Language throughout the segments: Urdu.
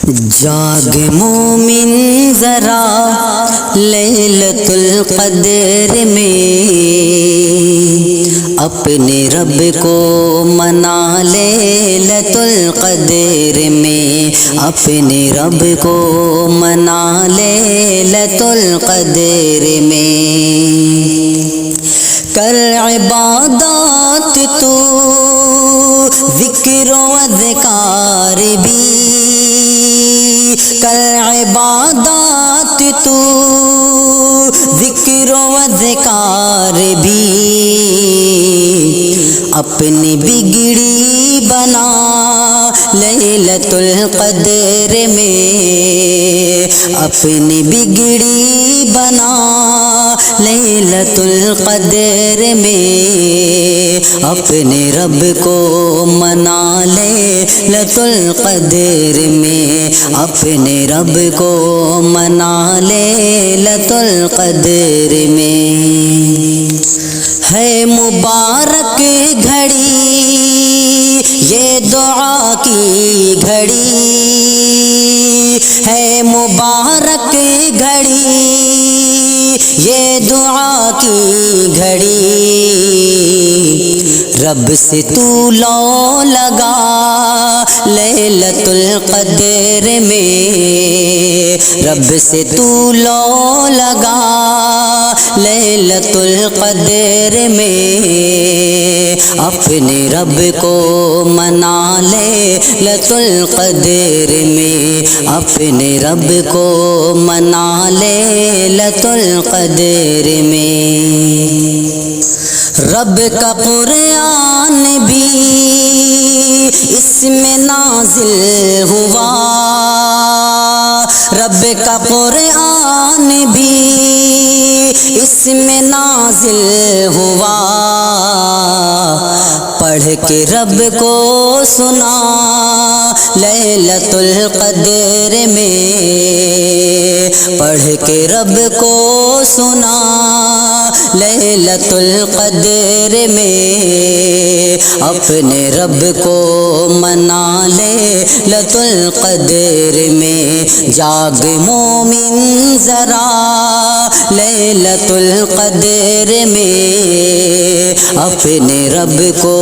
جاگ مومن ذرا لیلۃ القدر میں، اپنے رب کو منا لیلۃ القدر میں، اپنے رب کو منا لیلۃ القدر میں، کر عبادات تو ذکر و اذکار بھی، کر عبادات تو ذکر و اذکار بھی، اپنی بگڑی بنا لیلۃ القدر میں، اپنی بگڑی بنا لیلۃ القدر میں، اپنے رب کو منا لیلۃ القدر میں، اپنے رب کو منا لیلۃ القدر میں، ہے مبارک گھڑی یہ دعا کی گھڑی، ہے مبارک گھڑی یہ دعا کی گھڑی، رب سے تو لو لگا لیلۃ القدر میں، رب سے تو لو لگا لیلۃ القدر میں، اپنے رب کو منا لیلۃ القدر میں، اپنے رب کو منا لیلۃ القدر میں، رب کا قرآن بھی اس میں نازل ہوا، رب کا قرآن بھی اس میں نازل ہوا، پڑھ کے رب کو سنا لیلۃ القدر میں، پڑھ کے رب کو سنا لیلۃ القدر میں، اپنے رب کو منا لیلۃ القدر میں، جاگ مومن ذرا لیلۃ القدر میں، اپنے رب کو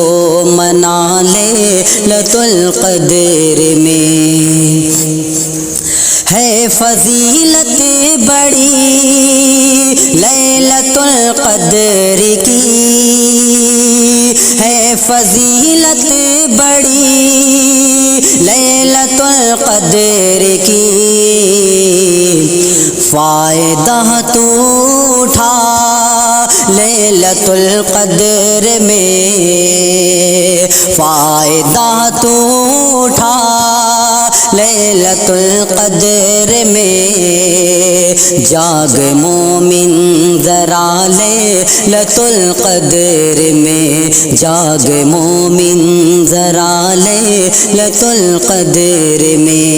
منا لیلۃ القدر میں، ہے فضیلت بڑی لیلۃ القدر کی، ہے فضیلت بڑی لیلۃ القدر کی، فائدہ تو اٹھا لیلۃ القدر میں، فائدہ تو اٹھا لیلۃ القدر میں، جاگ مومن ذرا لیلۃ القدر میں، جاگ مومن ذرا لیلۃ القدر میں،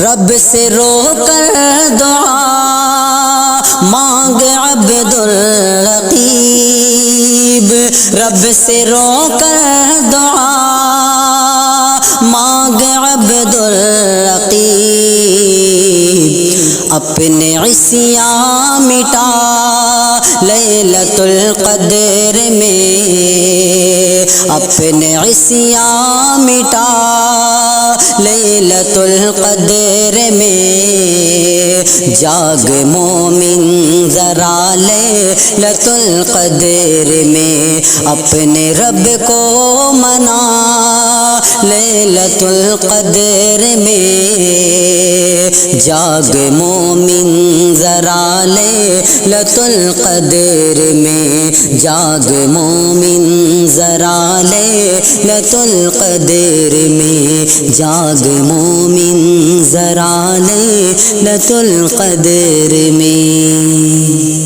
رب سے رو کر دعا مانگ عبد الرقیب، رب سے رو کر دعا مانگ عبد الرقیب، اپنے عصیاں مٹا لیلۃ القدر میں، اپنے عصیاں مٹا لیلۃ القدر میں، جاگ مومن ذرا لیلۃ القدر میں، اپنے رب کو منا لیلۃ القدر میں، جاگ مومن ذرا لیلۃ القدر میں، جاگ مومن ذرا لیلۃ القدر میں، جاگ مومن ذرا لیلۃ القدر میں۔